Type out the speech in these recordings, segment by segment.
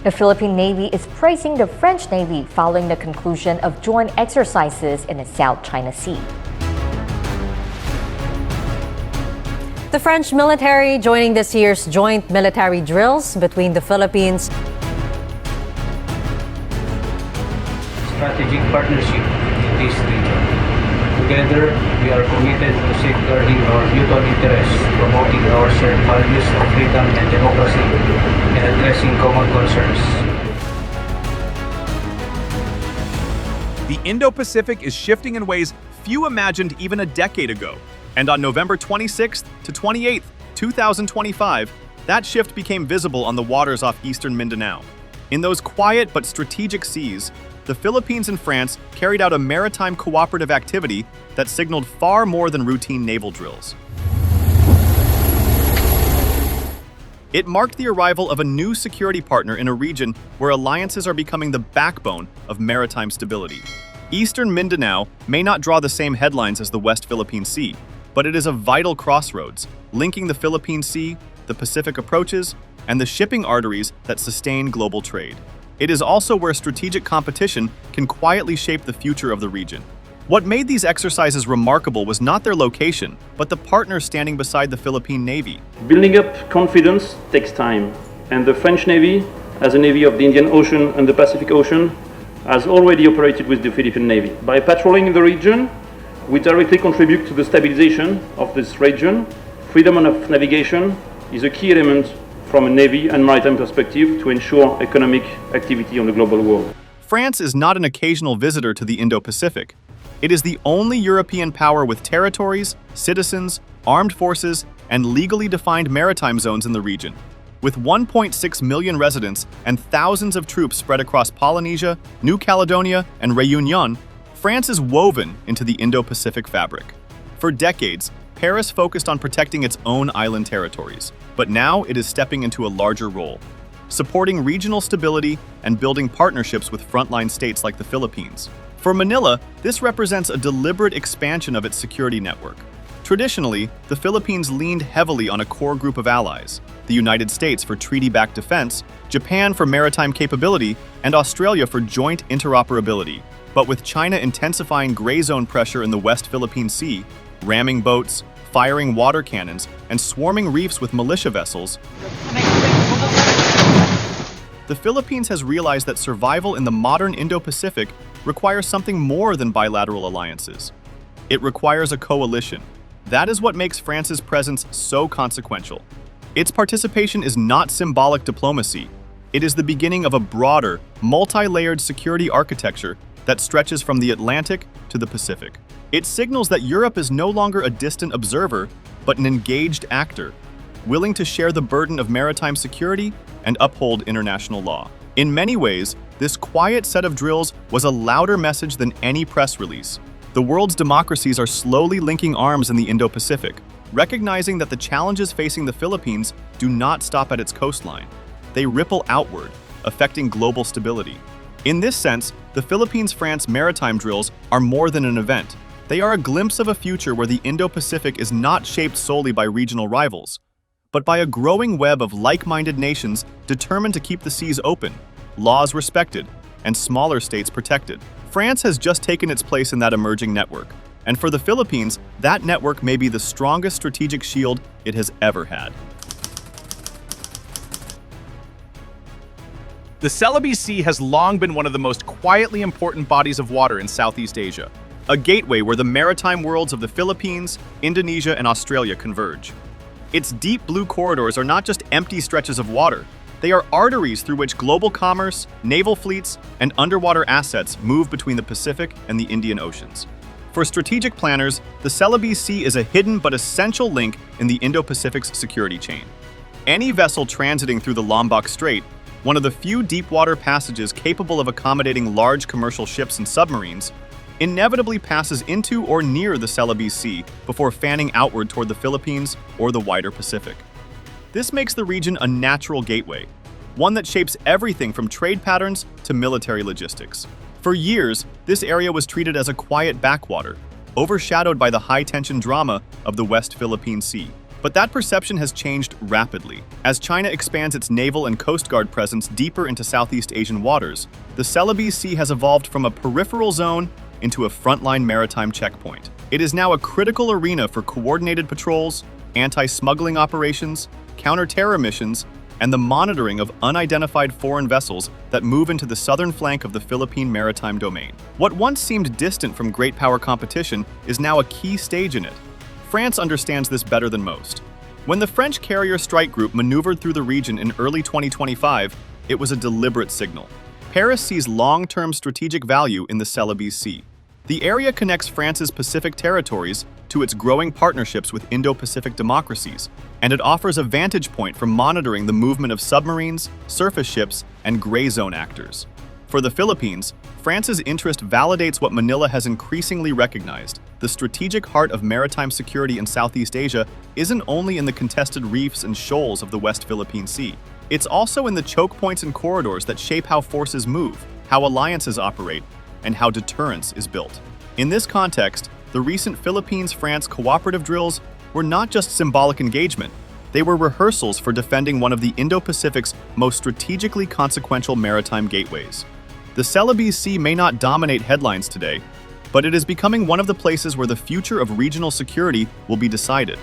The Philippine Navy is praising the French Navy following the conclusion of joint exercises in the South China Sea. The French military joining this year's joint military drills between the Philippines. Strategic partnership in this region. Together, we are committed to safeguarding our mutual interests, promoting our shared values of freedom and democracy, and addressing common concerns. The Indo-Pacific is shifting in ways few imagined even a decade ago. And on November 26th to 28th, 2025, that shift became visible on the waters off eastern Mindanao. In those quiet but strategic seas, the Philippines and France carried out a maritime cooperative activity that signaled far more than routine naval drills. It marked the arrival of a new security partner in a region where alliances are becoming the backbone of maritime stability. Eastern Mindanao may not draw the same headlines as the West Philippine Sea, but it is a vital crossroads, linking the Philippine Sea, the Pacific approaches, and the shipping arteries that sustain global trade. It is also where strategic competition can quietly shape the future of the region. What made these exercises remarkable was not their location, but the partners standing beside the Philippine Navy. Building up confidence takes time, and the French Navy, as a navy of the Indian Ocean and the Pacific Ocean, has already operated with the Philippine Navy. By patrolling the region, we directly contribute to the stabilization of this region. Freedom of navigation is a key element from a Navy and maritime perspective to ensure economic activity on the global world. France is not an occasional visitor to the Indo-Pacific. It is the only European power with territories, citizens, armed forces, and legally defined maritime zones in the region. With 1.6 million residents and thousands of troops spread across Polynesia, New Caledonia, and Réunion, France is woven into the Indo-Pacific fabric. For decades, Paris focused on protecting its own island territories, but now it is stepping into a larger role, supporting regional stability and building partnerships with frontline states like the Philippines. For Manila, this represents a deliberate expansion of its security network. Traditionally, the Philippines leaned heavily on a core group of allies: the United States for treaty-backed defense, Japan for maritime capability, and Australia for joint interoperability. But with China intensifying gray zone pressure in the West Philippine Sea, ramming boats, firing water cannons, and swarming reefs with militia vessels, the Philippines has realized that survival in the modern Indo-Pacific requires something more than bilateral alliances. It requires a coalition. That is what makes France's presence so consequential. Its participation is not symbolic diplomacy. It is the beginning of a broader, multi-layered security architecture that stretches from the Atlantic to the Pacific. It signals that Europe is no longer a distant observer, but an engaged actor, willing to share the burden of maritime security and uphold international law. In many ways, this quiet set of drills was a louder message than any press release. The world's democracies are slowly linking arms in the Indo-Pacific, recognizing that the challenges facing the Philippines do not stop at its coastline. They ripple outward, affecting global stability. In this sense, the Philippines-France maritime drills are more than an event. They are a glimpse of a future where the Indo-Pacific is not shaped solely by regional rivals, but by a growing web of like-minded nations determined to keep the seas open, laws respected, and smaller states protected. France has just taken its place in that emerging network, and for the Philippines, that network may be the strongest strategic shield it has ever had. The Celebes Sea has long been one of the most quietly important bodies of water in Southeast Asia, a gateway where the maritime worlds of the Philippines, Indonesia, and Australia converge. Its deep blue corridors are not just empty stretches of water. They are arteries through which global commerce, naval fleets, and underwater assets move between the Pacific and the Indian Oceans. For strategic planners, the Celebes Sea is a hidden but essential link in the Indo-Pacific's security chain. Any vessel transiting through the Lombok Strait, one of the few deep-water passages capable of accommodating large commercial ships and submarines, inevitably passes into or near the Celebes Sea before fanning outward toward the Philippines or the wider Pacific. This makes the region a natural gateway, one that shapes everything from trade patterns to military logistics. For years, this area was treated as a quiet backwater, overshadowed by the high-tension drama of the West Philippine Sea. But that perception has changed rapidly. As China expands its naval and coast guard presence deeper into Southeast Asian waters, the Celebes Sea has evolved from a peripheral zone into a frontline maritime checkpoint. It is now a critical arena for coordinated patrols, anti-smuggling operations, counter-terror missions, and the monitoring of unidentified foreign vessels that move into the southern flank of the Philippine maritime domain. What once seemed distant from great power competition is now a key stage in it. France understands this better than most. When the French carrier strike group maneuvered through the region in early 2025, it was a deliberate signal. Paris sees long-term strategic value in the Celebes Sea. The area connects France's Pacific territories to its growing partnerships with Indo-Pacific democracies, and it offers a vantage point for monitoring the movement of submarines, surface ships, and gray zone actors. For the Philippines, France's interest validates what Manila has increasingly recognized. The strategic heart of maritime security in Southeast Asia isn't only in the contested reefs and shoals of the West Philippine Sea. It's also in the choke points and corridors that shape how forces move, how alliances operate, and how deterrence is built. In this context, the recent Philippines-France cooperative drills were not just symbolic engagement, they were rehearsals for defending one of the Indo-Pacific's most strategically consequential maritime gateways. The Celebes Sea may not dominate headlines today, but it is becoming one of the places where the future of regional security will be decided.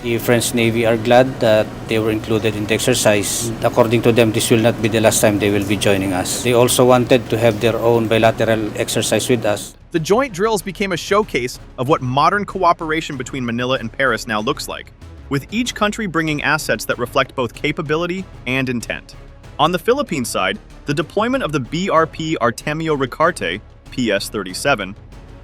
The French Navy are glad that they were included in the exercise. According to them, this will not be the last time they will be joining us. They also wanted to have their own bilateral exercise with us. The joint drills became a showcase of what modern cooperation between Manila and Paris now looks like, with each country bringing assets that reflect both capability and intent. On the Philippine side, the deployment of the BRP Artemio Ricarte, PS-37,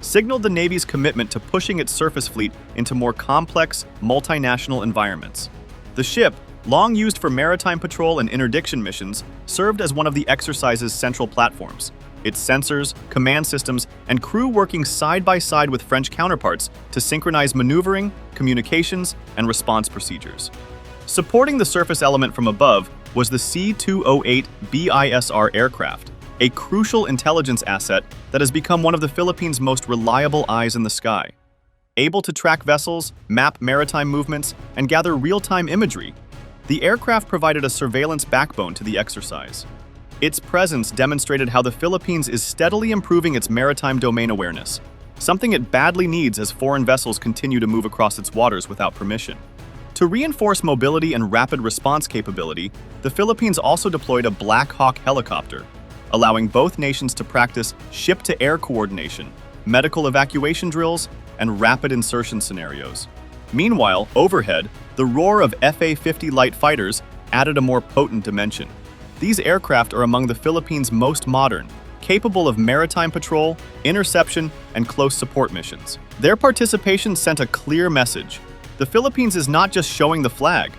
signaled the Navy's commitment to pushing its surface fleet into more complex, multinational environments. The ship, long used for maritime patrol and interdiction missions, served as one of the exercise's central platforms. Its sensors, command systems, and crew working side by side with French counterparts to synchronize maneuvering, communications, and response procedures. Supporting the surface element from above was the C-208 BISR aircraft, a crucial intelligence asset that has become one of the Philippines' most reliable eyes in the sky. Able to track vessels, map maritime movements, and gather real-time imagery, the aircraft provided a surveillance backbone to the exercise. Its presence demonstrated how the Philippines is steadily improving its maritime domain awareness, something it badly needs as foreign vessels continue to move across its waters without permission. To reinforce mobility and rapid response capability, the Philippines also deployed a Black Hawk helicopter, allowing both nations to practice ship-to-air coordination, medical evacuation drills, and rapid insertion scenarios. Meanwhile, overhead, the roar of FA-50 light fighters added a more potent dimension. These aircraft are among the Philippines' most modern, capable of maritime patrol, interception, and close support missions. Their participation sent a clear message. The Philippines is not just showing the flag,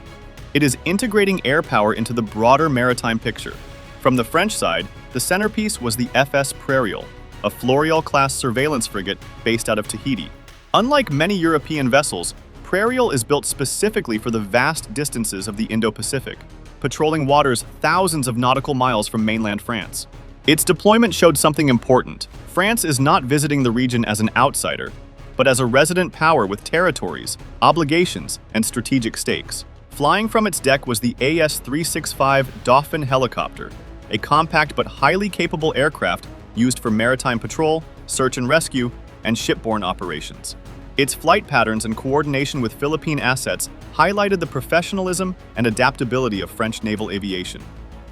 it is integrating air power into the broader maritime picture. From the French side, the centerpiece was the FS Prairial, a Floreal-class surveillance frigate based out of Tahiti. Unlike many European vessels, Prairial is built specifically for the vast distances of the Indo-Pacific, patrolling waters thousands of nautical miles from mainland France. Its deployment showed something important. France is not visiting the region as an outsider, but as a resident power with territories, obligations, and strategic stakes. Flying from its deck was the AS-365 Dauphin helicopter, a compact but highly capable aircraft used for maritime patrol, search and rescue, and shipborne operations. Its flight patterns and coordination with Philippine assets highlighted the professionalism and adaptability of French naval aviation.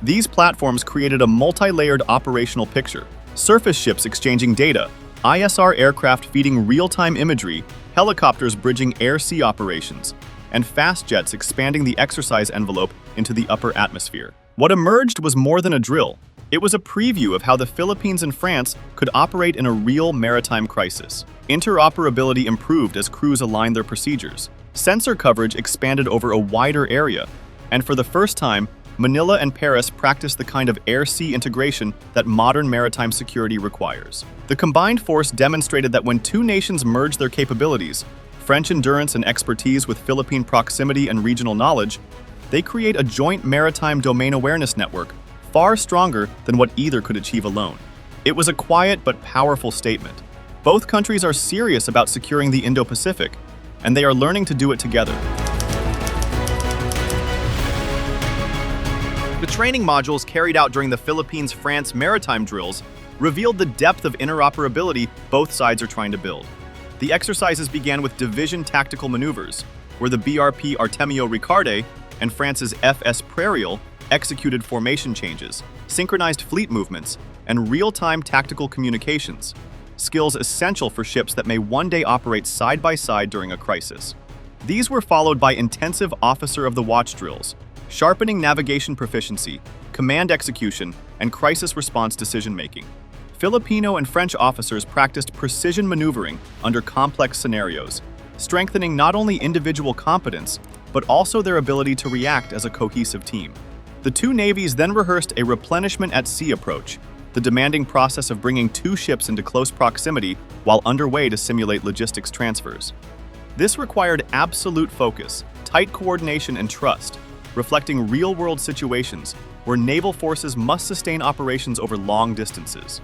These platforms created a multi-layered operational picture: surface ships exchanging data, ISR aircraft feeding real-time imagery, helicopters bridging air-sea operations, and fast jets expanding the exercise envelope into the upper atmosphere. What emerged was more than a drill. It was a preview of how the Philippines and France could operate in a real maritime crisis. Interoperability improved as crews aligned their procedures. Sensor coverage expanded over a wider area, and for the first time, Manila and Paris practiced the kind of air-sea integration that modern maritime security requires. The combined force demonstrated that when two nations merge their capabilities, French endurance and expertise with Philippine proximity and regional knowledge, they create a joint maritime domain awareness network far stronger than what either could achieve alone. It was a quiet but powerful statement. Both countries are serious about securing the Indo-Pacific, and they are learning to do it together. The training modules carried out during the Philippines-France maritime drills revealed the depth of interoperability both sides are trying to build. The exercises began with division tactical maneuvers, where the BRP Artemio Riccarde and France's FS Prairial executed formation changes, synchronized fleet movements, and real-time tactical communications, skills essential for ships that may one day operate side by side during a crisis. These were followed by intensive Officer of the Watch drills, sharpening navigation proficiency, command execution, and crisis response decision-making. Filipino and French officers practiced precision maneuvering under complex scenarios, strengthening not only individual competence, but also their ability to react as a cohesive team. The two navies then rehearsed a replenishment at sea approach, the demanding process of bringing two ships into close proximity while underway to simulate logistics transfers. This required absolute focus, tight coordination, and trust, reflecting real-world situations where naval forces must sustain operations over long distances.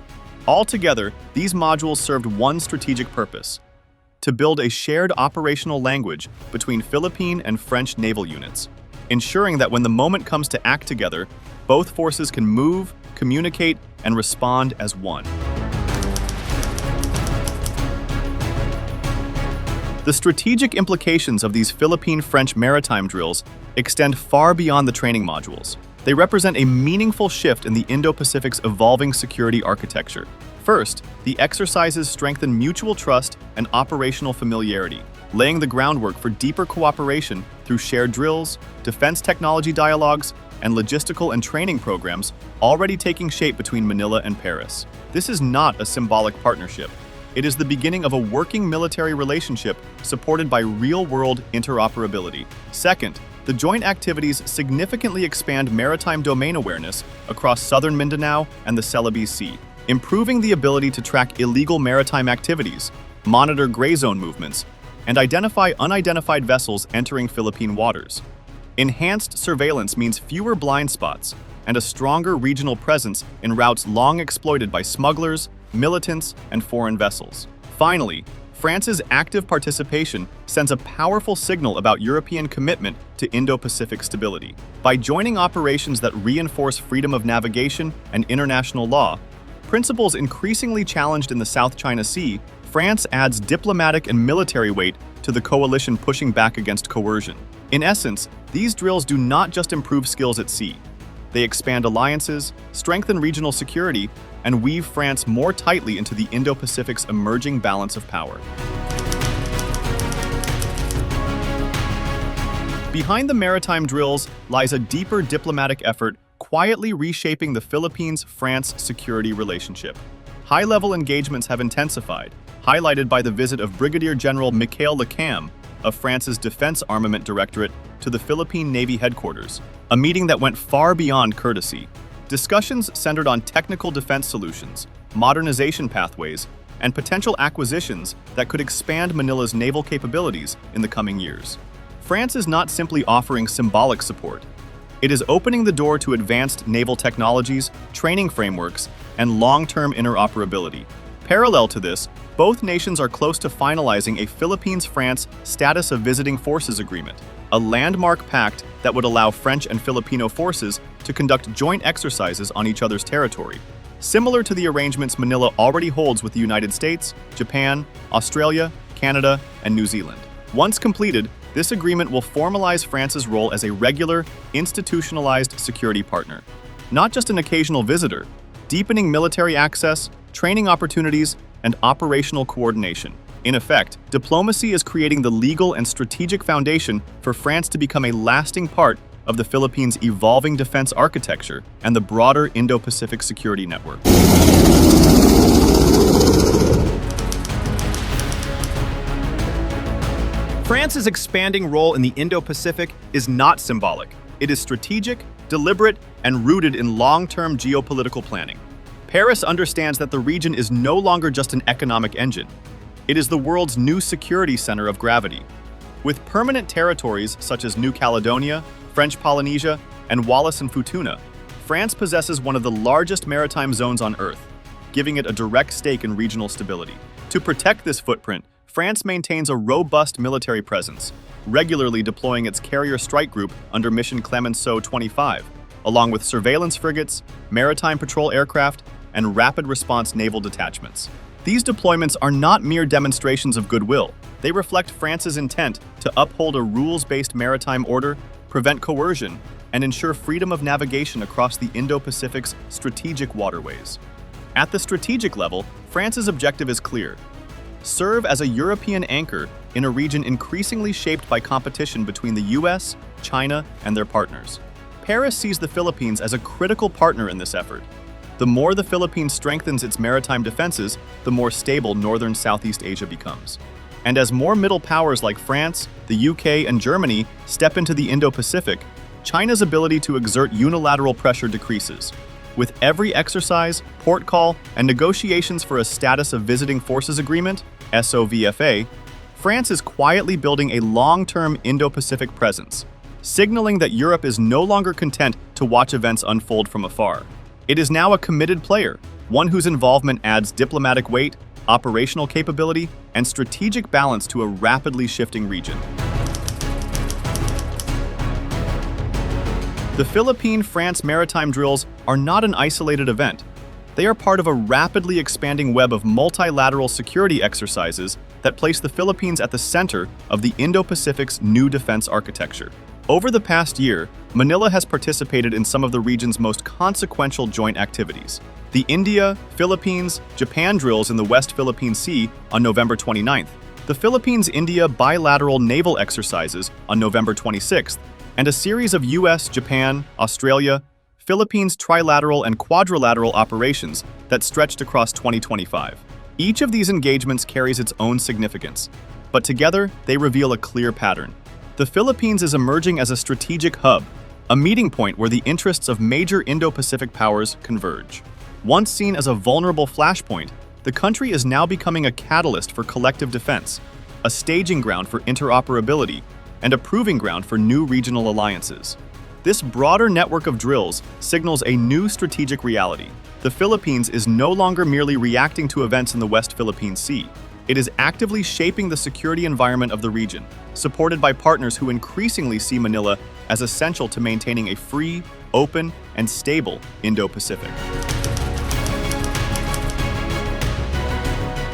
Altogether, these modules served one strategic purpose: to build a shared operational language between Philippine and French naval units, ensuring that when the moment comes to act together, both forces can move, communicate, and respond as one. The strategic implications of these Philippine-French maritime drills extend far beyond the training modules. They represent a meaningful shift in the Indo-Pacific's evolving security architecture. First, the exercises strengthen mutual trust and operational familiarity, laying the groundwork for deeper cooperation through shared drills, defense technology dialogues, and logistical and training programs already taking shape between Manila and Paris. This is not a symbolic partnership. It is the beginning of a working military relationship supported by real-world interoperability. Second, the joint activities significantly expand maritime domain awareness across southern Mindanao and the Celebes Sea, improving the ability to track illegal maritime activities, monitor gray zone movements, and identify unidentified vessels entering Philippine waters. Enhanced surveillance means fewer blind spots and a stronger regional presence in routes long exploited by smugglers, militants, and foreign vessels. Finally, France's active participation sends a powerful signal about European commitment to Indo-Pacific stability. By joining operations that reinforce freedom of navigation and international law, principles increasingly challenged in the South China Sea, France adds diplomatic and military weight to the coalition pushing back against coercion. In essence, these drills do not just improve skills at sea. They expand alliances, strengthen regional security, and weave France more tightly into the Indo-Pacific's emerging balance of power. Behind the maritime drills lies a deeper diplomatic effort quietly reshaping the Philippines-France security relationship. High-level engagements have intensified, highlighted by the visit of Brigadier General Michael Lecam of France's Defense Armament Directorate to the Philippine Navy headquarters, a meeting that went far beyond courtesy. Discussions centered on technical defense solutions, modernization pathways, and potential acquisitions that could expand Manila's naval capabilities in the coming years. France is not simply offering symbolic support. It is opening the door to advanced naval technologies, training frameworks, and long-term interoperability. Parallel to this, both nations are close to finalizing a Philippines-France Status of Visiting Forces Agreement, a landmark pact that would allow French and Filipino forces to conduct joint exercises on each other's territory, similar to the arrangements Manila already holds with the United States, Japan, Australia, Canada, and New Zealand. Once completed, this agreement will formalize France's role as a regular, institutionalized security partner, not just an occasional visitor, deepening military access, training opportunities, and operational coordination. In effect, diplomacy is creating the legal and strategic foundation for France to become a lasting part of the Philippines' evolving defense architecture and the broader Indo-Pacific security network. France's expanding role in the Indo-Pacific is not symbolic. It is strategic, deliberate, and rooted in long-term geopolitical planning. Paris understands that the region is no longer just an economic engine. It is the world's new security center of gravity. With permanent territories such as New Caledonia, French Polynesia, and Wallis and Futuna, France possesses one of the largest maritime zones on Earth, giving it a direct stake in regional stability. To protect this footprint, France maintains a robust military presence, regularly deploying its carrier strike group under Mission Clemenceau 25, along with surveillance frigates, maritime patrol aircraft, and rapid response naval detachments. These deployments are not mere demonstrations of goodwill. They reflect France's intent to uphold a rules-based maritime order, prevent coercion, and ensure freedom of navigation across the Indo-Pacific's strategic waterways. At the strategic level, France's objective is clear: serve as a European anchor in a region increasingly shaped by competition between the US, China, and their partners. Paris sees the Philippines as a critical partner in this effort. The more the Philippines strengthens its maritime defenses, the more stable northern Southeast Asia becomes. And as more middle powers like France, the UK, and Germany step into the Indo-Pacific, China's ability to exert unilateral pressure decreases. With every exercise, port call, and negotiations for a status of visiting forces agreement, SOVFA, France is quietly building a long-term Indo-Pacific presence, signaling that Europe is no longer content to watch events unfold from afar. It is now a committed player, one whose involvement adds diplomatic weight, operational capability, and strategic balance to a rapidly shifting region. The Philippine-France maritime drills are not an isolated event. They are part of a rapidly expanding web of multilateral security exercises that place the Philippines at the center of the Indo-Pacific's new defense architecture. Over the past year, Manila has participated in some of the region's most consequential joint activities. The India, Philippines, Japan drills in the West Philippine Sea on November 29th, the Philippines-India bilateral naval exercises on November 26th, and a series of US, Japan, Australia, Philippines trilateral and quadrilateral operations that stretched across 2025. Each of these engagements carries its own significance, but together they reveal a clear pattern. The Philippines is emerging as a strategic hub, a meeting point where the interests of major Indo-Pacific powers converge. Once seen as a vulnerable flashpoint, the country is now becoming a catalyst for collective defense, a staging ground for interoperability, and a proving ground for new regional alliances. This broader network of drills signals a new strategic reality. The Philippines is no longer merely reacting to events in the West Philippine Sea. It is actively shaping the security environment of the region, supported by partners who increasingly see Manila as essential to maintaining a free, open, and stable Indo-Pacific.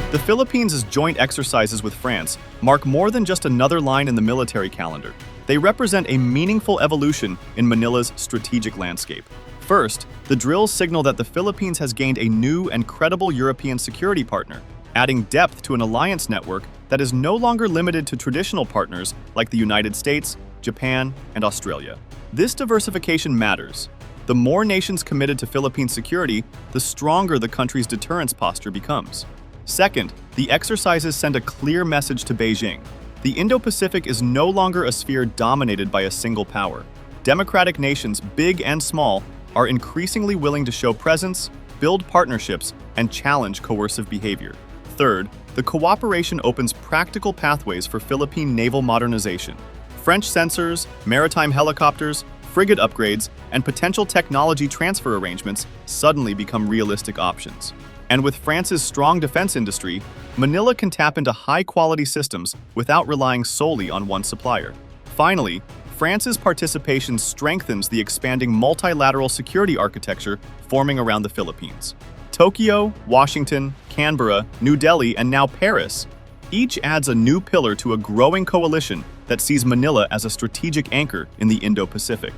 The Philippines' joint exercises with France mark more than just another line in the military calendar. They represent a meaningful evolution in Manila's strategic landscape. First, the drills signal that the Philippines has gained a new and credible European security partner, adding depth to an alliance network that is no longer limited to traditional partners like the United States, Japan, and Australia. This diversification matters. The more nations committed to Philippine security, the stronger the country's deterrence posture becomes. Second, the exercises send a clear message to Beijing. The Indo-Pacific is no longer a sphere dominated by a single power. Democratic nations, big and small, are increasingly willing to show presence, build partnerships, and challenge coercive behavior. Third, the cooperation opens practical pathways for Philippine naval modernization. French sensors, maritime helicopters, frigate upgrades, and potential technology transfer arrangements suddenly become realistic options. And with France's strong defense industry, Manila can tap into high-quality systems without relying solely on one supplier. Finally, France's participation strengthens the expanding multilateral security architecture forming around the Philippines. Tokyo, Washington, Canberra, New Delhi, and now Paris, each adds a new pillar to a growing coalition that sees Manila as a strategic anchor in the Indo-Pacific.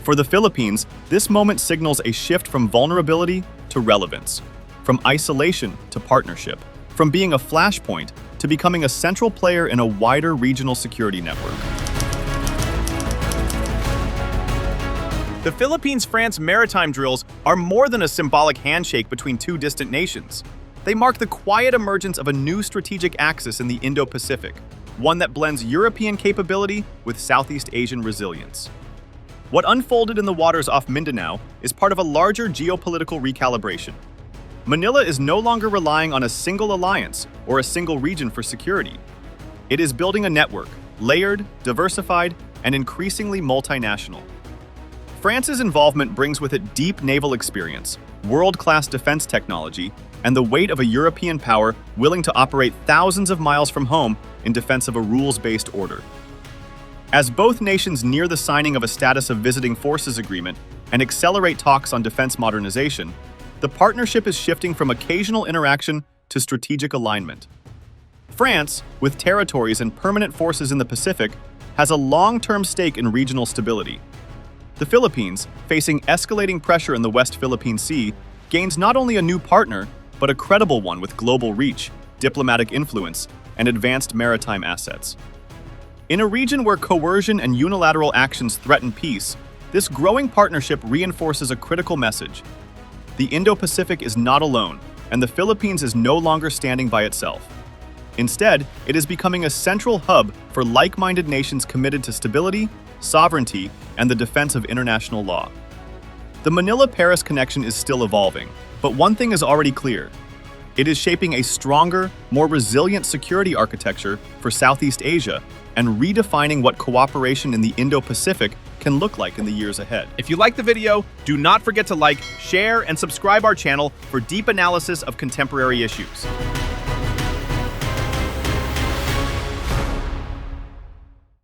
For the Philippines, this moment signals a shift from vulnerability to relevance, from isolation to partnership, from being a flashpoint to becoming a central player in a wider regional security network. The Philippines-France maritime drills are more than a symbolic handshake between two distant nations. They mark the quiet emergence of a new strategic axis in the Indo-Pacific, one that blends European capability with Southeast Asian resilience. What unfolded in the waters off Mindanao is part of a larger geopolitical recalibration. Manila is no longer relying on a single alliance or a single region for security. It is building a network, layered, diversified, and increasingly multinational. France's involvement brings with it deep naval experience, world-class defense technology, and the weight of a European power willing to operate thousands of miles from home in defense of a rules-based order. As both nations near the signing of a status of visiting forces agreement and accelerate talks on defense modernization, the partnership is shifting from occasional interaction to strategic alignment. France, with territories and permanent forces in the Pacific, has a long-term stake in regional stability. The Philippines, facing escalating pressure in the West Philippine Sea, gains not only a new partner, but a credible one with global reach, diplomatic influence, and advanced maritime assets. In a region where coercion and unilateral actions threaten peace, this growing partnership reinforces a critical message. The Indo-Pacific is not alone, and the Philippines is no longer standing by itself. Instead, it is becoming a central hub for like-minded nations committed to stability, sovereignty, and the defense of international law. The Manila-Paris connection is still evolving, but one thing is already clear. It is shaping a stronger, more resilient security architecture for Southeast Asia and redefining what cooperation in the Indo-Pacific can look like in the years ahead. If you liked the video, do not forget to like, share, and subscribe our channel for deep analysis of contemporary issues.